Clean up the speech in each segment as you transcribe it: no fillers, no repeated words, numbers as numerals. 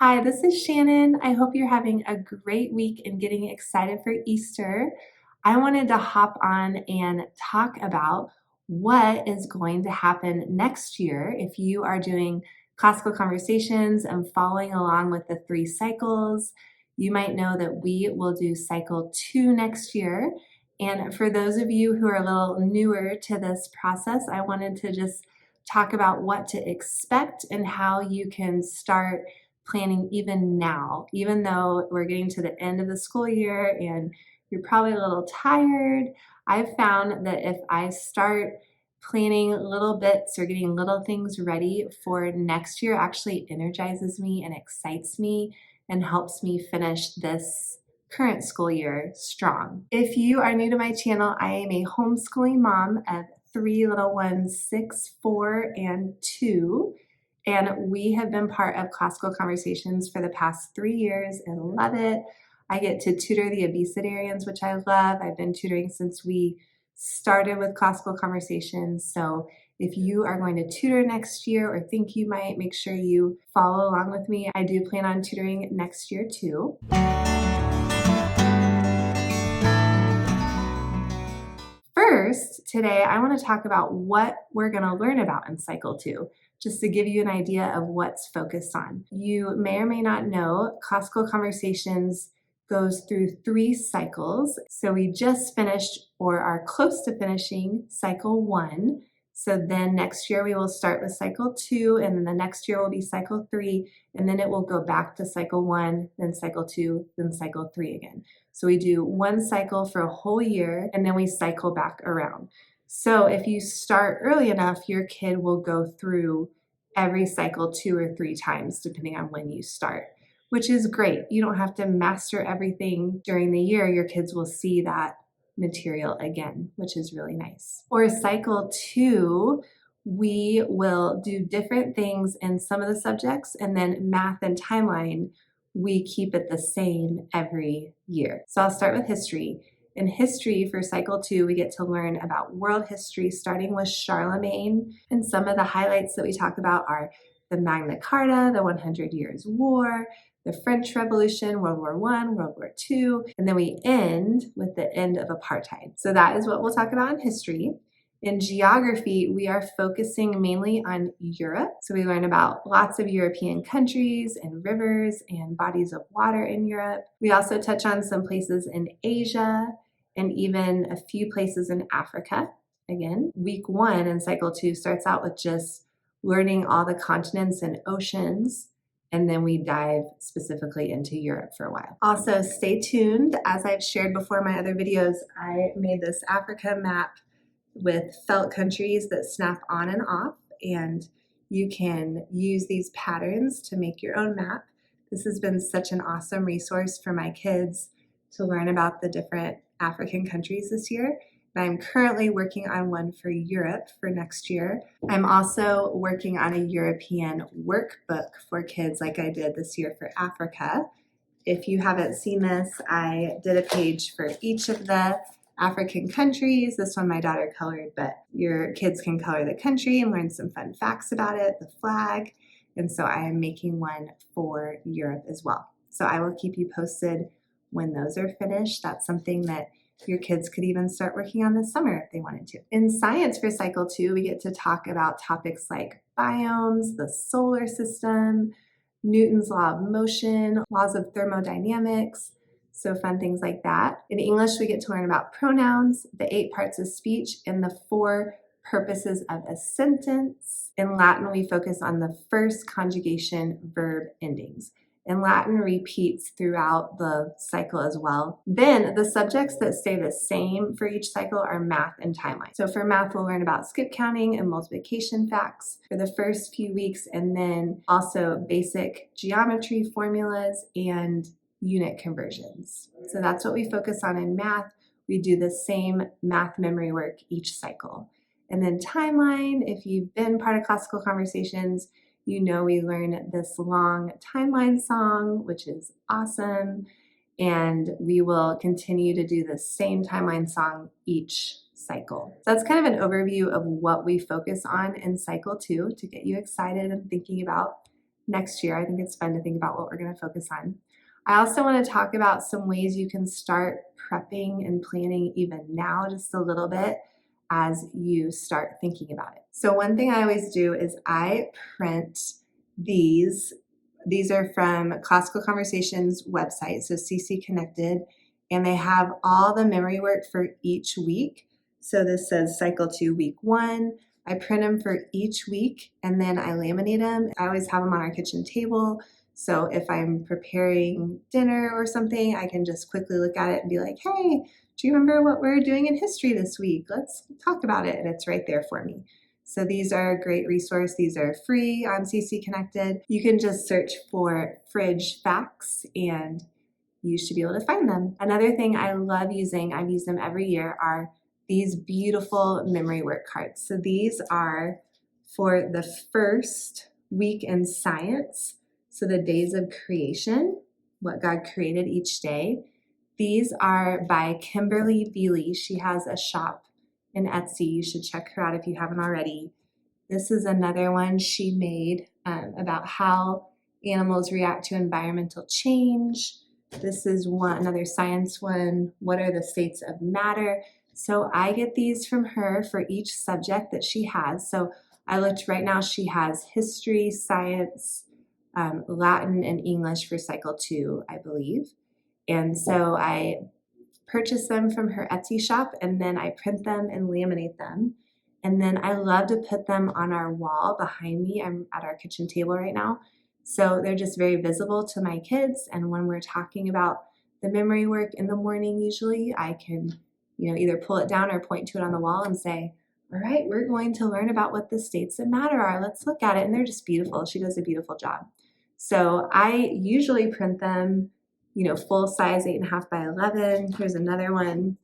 Hi, this is Shannon. I hope you're having a great week and getting excited for Easter. I wanted to hop on and talk about what is going to happen next year if you are doing classical conversations and following along with the 3 cycles. You might know that we will do cycle 2 next year. And for those of you who are a little newer to this process, I wanted to just talk about what to expect and how you can start planning even now, even though we're getting to the end of the school year and you're probably a little tired. I've found that if I start planning little bits or getting little things ready for next year, actually energizes me and excites me and helps me finish this current school year strong. If you are new to my channel, I am a homeschooling mom of 3 little ones, 6, 4, and 2. And we have been part of Classical Conversations for the past 3 years and love it. I get to tutor the obesitarians, which I love. I've been tutoring since we started with Classical Conversations. So if you are going to tutor next year or think you might, make sure you follow along with me. I do plan on tutoring next year too. First, today I want to talk about what we're going to learn about in cycle 2, just to give you an idea of what's focused on. You may or may not know Classical Conversations goes through 3 cycles. So we just finished or are close to finishing cycle 1. So then next year we will start with cycle 2, and then the next year will be cycle 3, and then it will go back to cycle 1, then cycle 2, then cycle 3 again. So we do 1 cycle for a whole year, and then we cycle back around. So if you start early enough, your kid will go through every cycle 2 or 3 times, depending on when you start, which is great. You don't have to master everything during the year. Your kids will see that material again, which is really nice. For cycle 2, we will do different things in some of the subjects, and then math and timeline, we keep it the same every year. So I'll start with history. In history for cycle 2, we get to learn about world history, starting with Charlemagne. And some of the highlights that we talk about are the Magna Carta, the 100 Years' War, the French Revolution, World War I, World War II, and then we end with the end of apartheid. So that is what we'll talk about in history. In geography, we are focusing mainly on Europe. So we learn about lots of European countries and rivers and bodies of water in Europe. We also touch on some places in Asia and even a few places in Africa. Again, week 1 in cycle 2 starts out with just learning all the continents and oceans, and then we dive specifically into Europe for a while. Also, stay tuned. As I've shared before in my other videos, I made this Africa map with felt countries that snap on and off, and you can use these patterns to make your own map. This has been such an awesome resource for my kids to learn about the different African countries this year. I'm currently working on one for Europe for next year. I'm also working on a European workbook for kids like I did this year for Africa. If you haven't seen this, I did a page for each of the African countries. This one my daughter colored, but your kids can color the country and learn some fun facts about it, the flag. And so I am making one for Europe as well. So I will keep you posted when those are finished. That's something that your kids could even start working on this summer if they wanted to. In science for cycle 2, we get to talk about topics like biomes, the solar system, Newton's law of motion, laws of thermodynamics, so fun things like that. In English, we get to learn about pronouns, the 8 parts of speech, and the 4 purposes of a sentence. In Latin, we focus on the first conjugation verb endings. And Latin repeats throughout the cycle as well. Then the subjects that stay the same for each cycle are math and timeline. So for math, we'll learn about skip counting and multiplication facts for the first few weeks, and then also basic geometry formulas and unit conversions. So that's what we focus on in math. We do the same math memory work each cycle. And then timeline, if you've been part of Classical Conversations, you know we learn this long timeline song, which is awesome. And we will continue to do the same timeline song each cycle. So that's kind of an overview of what we focus on in cycle 2 to get you excited and thinking about next year. I think it's fun to think about what we're going to focus on. I also want to talk about some ways you can start prepping and planning even now, just a little bit, as you start thinking about it. So one thing I always do is I print these. These are from Classical Conversations website, so CC Connected, and they have all the memory work for each week. So this says Cycle 2, Week 1. I print them for each week, and then I laminate them. I always have them on our kitchen table, so if I'm preparing dinner or something, I can just quickly look at it and be like, hey, do you remember what we're doing in history this week? Let's talk about it, and it's right there for me. So these are a great resource. These are free on CC Connected. You can just search for fridge facts and you should be able to find them. Another thing I love using, I've used them every year, are these beautiful memory work cards. So these are for the first week in science. So the days of creation, what God created each day. These are by Kimberly Beely. She has a shop in Etsy. You should check her out if you haven't already. This is another one she made about how animals react to environmental change. This is another science one. What are the states of matter? So I get these from her for each subject that she has. So I looked right now, she has history, science, Latin, and English for Cycle 2, I believe. And so I purchase them from her Etsy shop, and then I print them and laminate them. And then I love to put them on our wall behind me. I'm at our kitchen table right now. So they're just very visible to my kids. And when we're talking about the memory work in the morning, usually I can, either pull it down or point to it on the wall and say, all right, we're going to learn about what the states that matter are. Let's look at it. And they're just beautiful. She does a beautiful job. So I usually print them, full size 8.5 by 11. Here's another one.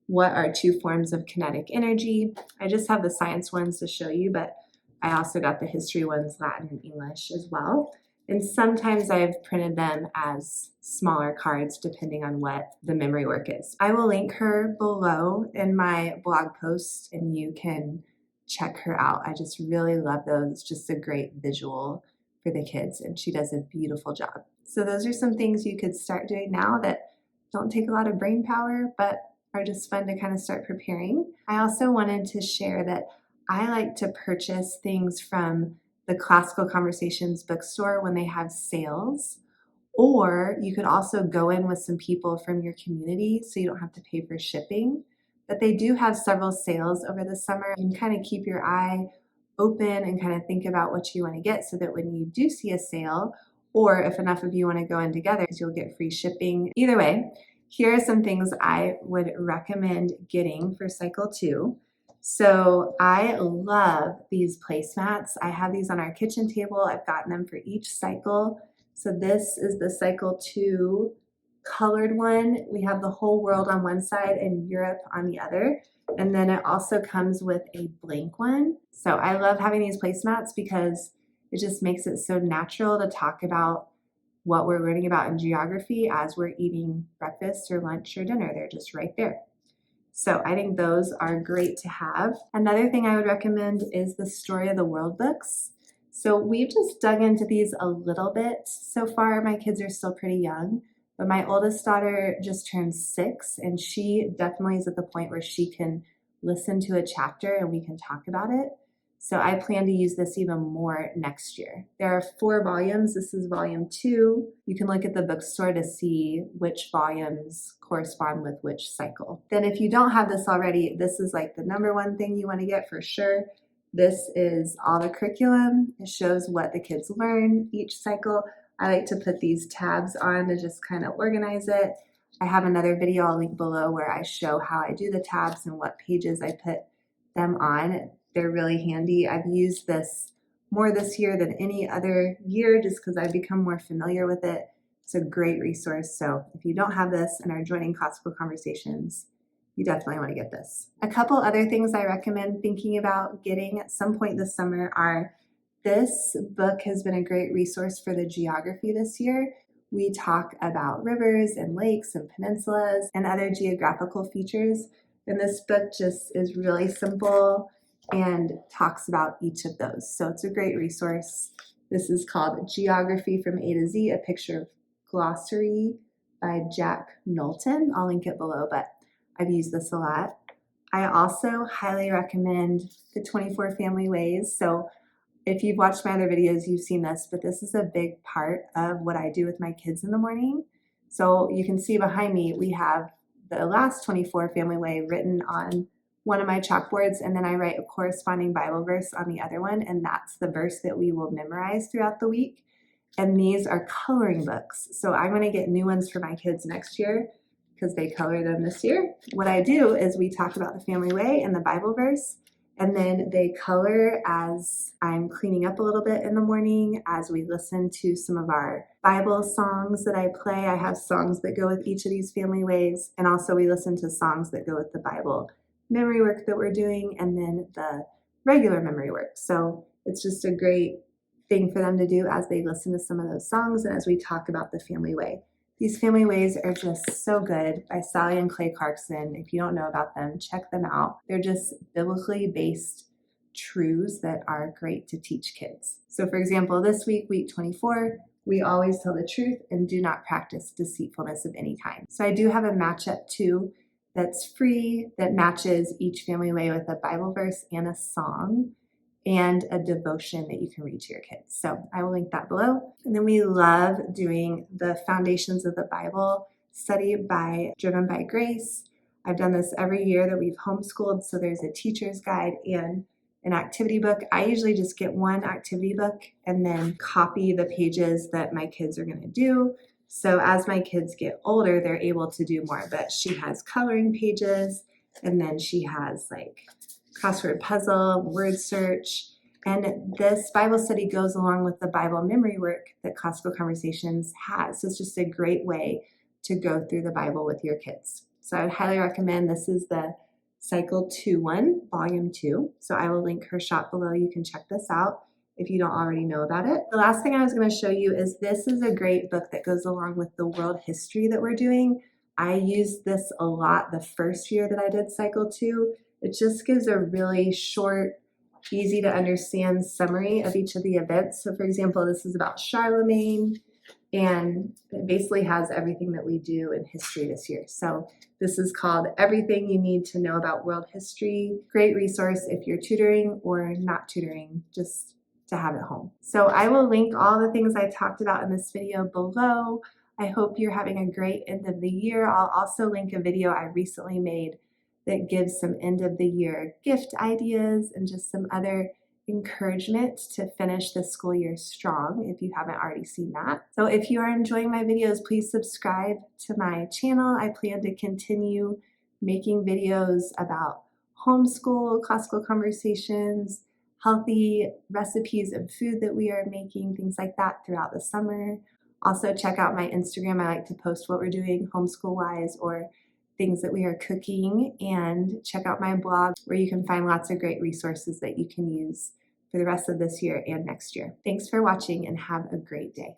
What are two forms of kinetic energy? I just have the science ones to show you, but I also got the history ones, Latin and English as well. And sometimes I've printed them as smaller cards depending on what the memory work is. I will link her below in my blog post and you can check her out. I just really love those. It's just a great visual for the kids and she does a beautiful job. So those are some things you could start doing now that don't take a lot of brain power, but are just fun to kind of start preparing. I also wanted to share that I like to purchase things from the Classical Conversations bookstore when they have sales, or you could also go in with some people from your community so you don't have to pay for shipping. But they do have several sales over the summer. You can kind of keep your eye open and kind of think about what you want to get so that when you do see a sale, or if enough of you want to go in together, you'll get free shipping. Either way, here are some things I would recommend getting for Cycle 2. So I love these placemats. I have these on our kitchen table. I've gotten them for each cycle. So this is the Cycle 2 colored one. We have the whole world on one side and Europe on the other. And then it also comes with a blank one. So I love having these placemats because it just makes it so natural to talk about what we're learning about in geography as we're eating breakfast or lunch or dinner. They're just right there. So I think those are great to have. Another thing I would recommend is the Story of the World books. So we've just dug into these a little bit so far. My kids are still pretty young, but my oldest daughter just turned 6 and she definitely is at the point where she can listen to a chapter and we can talk about it. So I plan to use this even more next year. There are 4 volumes. This is volume 2. You can look at the bookstore to see which volumes correspond with which cycle. Then if you don't have this already, this is like the #1 thing you want to get for sure. This is all the curriculum. It shows what the kids learn each cycle. I like to put these tabs on to just kind of organize it. I have another video I'll link below where I show how I do the tabs and what pages I put them on. They're really handy. I've used this more this year than any other year just because I've become more familiar with it. It's a great resource. So if you don't have this and are joining Classical Conversations, you definitely want to get this. A couple other things I recommend thinking about getting at some point this summer are, this book has been a great resource for the geography this year. We talk about rivers and lakes and peninsulas and other geographical features. And this book just is really simple and talks about each of those. So it's a great resource. This is called Geography from A to Z, a picture of glossary by Jack Knowlton. I'll link it below, but I've used this a lot. I also highly recommend the 24 Family Ways. So if you've watched my other videos, you've seen this, but this is a big part of what I do with my kids in the morning. So you can see behind me, we have the last 24 Family Way written on one of my chalkboards, and then I write a corresponding Bible verse on the other one, and that's the verse that we will memorize throughout the week. And these are coloring books. So I'm gonna get new ones for my kids next year because they color them this year. What I do is we talk about the family way and the Bible verse, and then they color as I'm cleaning up a little bit in the morning, as we listen to some of our Bible songs that I play. I have songs that go with each of these family ways, and also we listen to songs that go with the Bible memory work that we're doing, and then the regular memory work. So it's just a great thing for them to do as they listen to some of those songs and as we talk about the family way. These family ways are just so good, by Sally and Clay Clarkson. If you don't know about them, check them out. They're just biblically based truths that are great to teach kids. So for example, this week, week 24, we always tell the truth and do not practice deceitfulness of any kind. So I do have a matchup too that's free, that matches each family way with a Bible verse and a song and a devotion that you can read to your kids. So I will link that below. And then we love doing the Foundations of the Bible study Driven by Grace. I've done this every year that we've homeschooled. So there's a teacher's guide and an activity book. I usually just get one activity book and then copy the pages that my kids are gonna do. So as my kids get older, they're able to do more, but she has coloring pages, and then she has like crossword puzzle, word search, and this Bible study goes along with the Bible memory work that Classical Conversations has. So it's just a great way to go through the Bible with your kids. So I would highly recommend, this is the Cycle 2 one, Volume 2. So I will link her shop below. You can check this out if you don't already know about it. The last thing I was going to show you is this is a great book that goes along with the world history that we're doing. I used this a lot the first year that I did Cycle 2. It just gives a really short, easy to understand summary of each of the events. So for example, this is about Charlemagne, and it basically has everything that we do in history this year. So this is called Everything You Need to Know About World History. Great resource if you're tutoring or not tutoring, just to have at home. So I will link all the things I talked about in this video below. I hope you're having a great end of the year. I'll also link a video I recently made that gives some end of the year gift ideas and just some other encouragement to finish the school year strong if you haven't already seen that. So if you are enjoying my videos, please subscribe to my channel. I plan to continue making videos about homeschool, classical conversations, healthy recipes and food that we are making, things like that throughout the summer. Also check out my Instagram. I like to post what we're doing homeschool-wise or things that we are cooking, and check out my blog where you can find lots of great resources that you can use for the rest of this year and next year. Thanks for watching and have a great day.